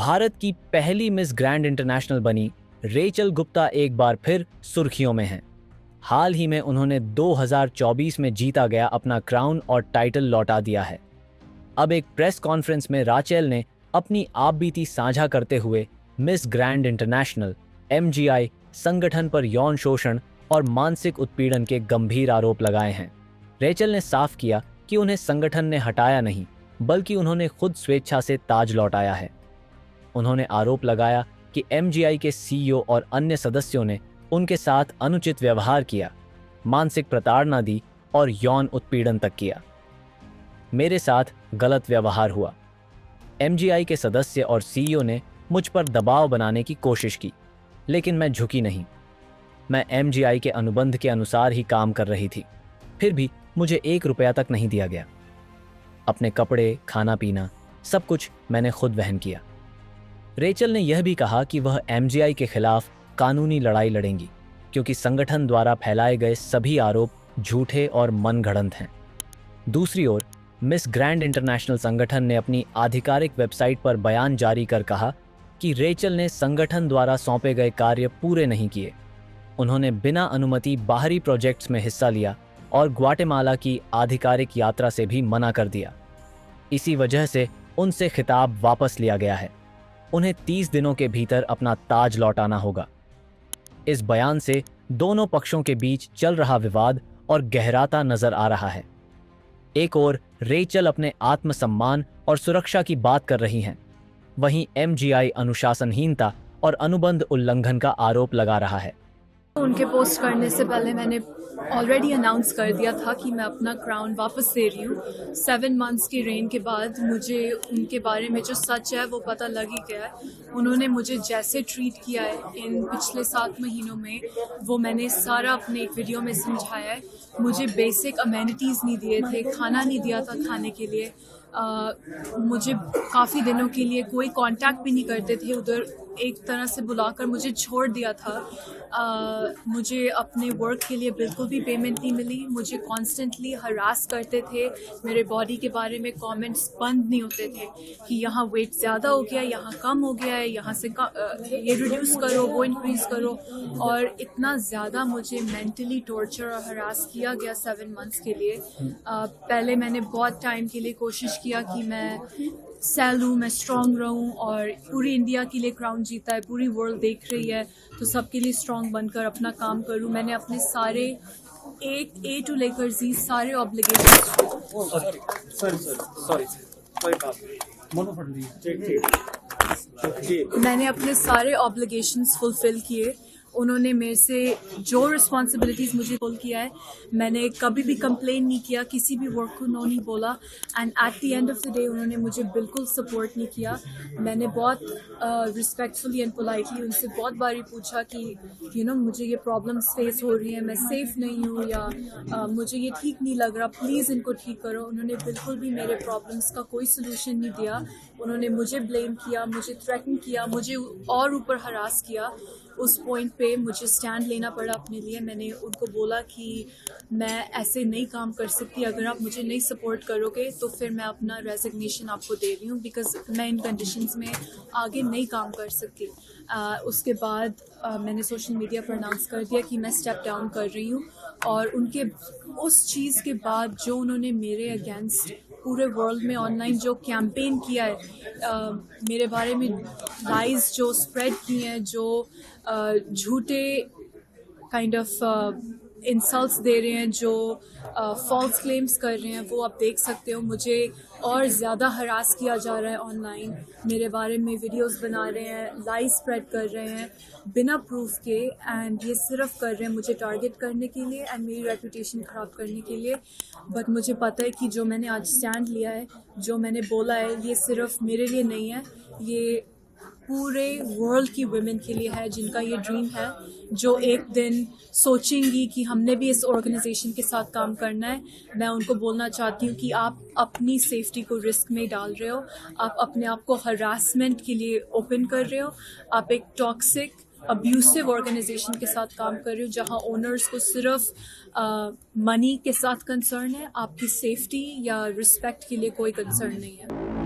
भारत की पहली miss grand international बनी रेचल गुप्ता एक बार फिर सुर्खियों में हैं। हाल ही में उन्होंने 2024 में जीता गया अपना क्राउन और टाइटल लौटा दिया है। अब एक प्रेस कॉन्फ्रेंस में राचेल ने अपनी आपबीती साझा करते हुए मिस ग्रैंड इंटरनेशनल (MGI) संगठन पर यौन शोषण और मानसिक उत्पीड़न के गंभीर आरोप लगाए हैं। रेचल ने साफ किया कि उन्हें संगठन ने हटाया नहीं, बल्कि उन्होंने खुद स्वेच्छा से ताज लौटाया है। उन्होंने आरोप लगाया कि MGI के CEO और अन्य सदस्यों ने उनके साथ अनुचित व्यवहार किया, मानसिक प्रताड़ना दी और यौन उत्पीड़न तक किया। मेरे साथ गलत व्यवहार हुआ। MGI के सदस्य और CEO ने मुझ पर दबाव बनाने की कोशिश की, लेकिन मैं झुकी नहीं। मैं MGI के अनुबंध के अनुसार ही काम कर रही थी, फिर भी मुझे 1 रुपया तक नहीं दिया गया। अपने कपड़े, खाना पीना, सब कुछ मैंने खुद वहन किया। रेचल ने यह भी कहा कि वह MGI के खिलाफ कानूनी लड़ाई लड़ेंगी, क्योंकि संगठन द्वारा फैलाए गए सभी आरोप झूठे और मनगढ़ंत हैं। दूसरी ओर मिस ग्रैंड इंटरनेशनल संगठन ने अपनी आधिकारिक वेबसाइट पर बयान जारी कर कहा कि रेचल ने संगठन द्वारा सौंपे गए कार्य पूरे नहीं किए। उन्होंने बिना अनुमति बाहरी प्रोजेक्ट्स में हिस्सा लिया और ग्वाटेमाला की आधिकारिक यात्रा से भी मना कर दिया। इसी वजह से उनसे खिताब वापस लिया गया है। उन्हें 30 दिनों के भीतर अपना ताज लौटाना होगा। इस बयान से दोनों पक्षों के बीच चल रहा विवाद और गहराता नजर आ रहा है। एक ओर रेचल अपने आत्मसम्मान और सुरक्षा की बात कर रही हैं, वहीं MGI अनुशासनहीनता और अनुबंध उल्लंघन का आरोप लगा रहा है। उनके पोस्ट करने से पहले मैंने ऑलरेडी अनाउंस कर दिया था कि मैं अपना क्राउन वापस दे रही हूँ। 7 मंथ्स की रेन के बाद मुझे उनके बारे में जो सच है वो पता लग ही गया है। उन्होंने मुझे जैसे ट्रीट किया है इन पिछले 7 महीनों में, वो मैंने सारा अपने एक वीडियो में समझाया है। मुझे बेसिक अमेनिटीज़ नहीं दिए थे, खाना नहीं दिया था खाने के लिए। मुझे काफ़ी दिनों के लिए कोई कांटेक्ट भी नहीं करते थे, उधर एक तरह से बुलाकर मुझे छोड़ दिया था। मुझे अपने वर्क के लिए बिल्कुल भी पेमेंट नहीं मिली। मुझे कॉन्स्टेंटली हरास करते थे। मेरे बॉडी के बारे में कमेंट्स बंद नहीं होते थे कि यहाँ वेट ज़्यादा हो गया, यहाँ कम हो गया है, यहाँ से ये रिड्यूस करो, वो इंक्रीज़ करो। और इतना ज़्यादा मुझे मेंटली टॉर्चर और हरास किया गया 7 मंथ्स के लिए। पहले मैंने बहुत टाइम के लिए कोशिश किया कि मैं सेल लूँ, मैं स्ट्रॉन्ग रहूँ और पूरी इंडिया के लिए क्राउन जीता है, पूरी वर्ल्ड देख रही है, तो सबके लिए स्ट्रॉन्ग बनकर अपना काम करूँ। मैंने अपने सारे A to लेकर Z सारे ऑब्लिगेशंस मैंने अपने सारे ऑब्लिगेशंस फुलफिल किए। उन्होंने मेरे से जो रिस्पॉन्सिबिलिटीज़ मुझे फुल किया है, मैंने कभी भी कंप्लेन नहीं किया, किसी भी वर्क को नो नहीं बोला। And at the end of the day उन्होंने मुझे बिल्कुल सपोर्ट नहीं किया। मैंने बहुत रिस्पेक्टफुली एंड पोलाइटली उनसे बहुत बारी पूछा कि मुझे ये प्रॉब्लम्स फेस हो रही हैं, मैं सेफ़ नहीं हूँ या मुझे ये ठीक नहीं लग रहा, प्लीज़ इनको ठीक करो। उन्होंने बिल्कुल भी मेरे प्रॉब्लम्स का कोई सलूशन नहीं दिया। उन्होंने मुझे ब्लेम किया, मुझे थ्रेटन किया, मुझे और ऊपर हरास किया। उस पॉइंट पे मुझे स्टैंड लेना पड़ा अपने लिए। मैंने उनको बोला कि मैं ऐसे नहीं काम कर सकती, अगर आप मुझे नहीं सपोर्ट करोगे तो फिर मैं अपना रेजिग्नेशन आपको दे रही हूँ, बिकॉज मैं इन कंडीशंस में आगे नहीं काम कर सकती। उसके बाद मैंने सोशल मीडिया पर अनाउंस कर दिया कि मैं स्टेप डाउन कर रही हूँ। और उनके उस चीज़ के बाद जो उन्होंने मेरे अगेंस्ट पूरे वर्ल्ड में ऑनलाइन जो कैंपेन किया है, मेरे बारे में लाइज जो स्प्रेड की हैं, जो झूठे काइंड ऑफ इंसल्ट्स दे रहे हैं, जो फॉल्स क्लेम्स कर रहे हैं, वो आप देख सकते हो। मुझे और ज़्यादा हरास किया जा रहा है ऑनलाइन। मेरे बारे में वीडियोस बना रहे हैं, लाइव स्प्रेड कर रहे हैं बिना प्रूफ के, एंड ये सिर्फ कर रहे हैं मुझे टारगेट करने के लिए एंड मेरी रेपुटेशन ख़राब करने के लिए। बट मुझे पता है कि जो मैंने आज स्टैंड लिया है, जो मैंने बोला है, ये सिर्फ मेरे लिए नहीं है, ये पूरे वर्ल्ड की वुमेन के लिए है, जिनका ये ड्रीम है, जो एक दिन सोचेंगी कि हमने भी इस ऑर्गेनाइजेशन के साथ काम करना है। मैं उनको बोलना चाहती हूँ कि आप अपनी सेफ्टी को रिस्क में डाल रहे हो, आप अपने आप को हरासमेंट के लिए ओपन कर रहे हो, आप एक टॉक्सिक अब्यूसिव ऑर्गेनाइजेशन के साथ काम कर रहे हो, जहाँ ओनर्स को सिर्फ मनी के साथ कंसर्न है, आपकी सेफ्टी या रिस्पेक्ट के लिए कोई कंसर्न नहीं है।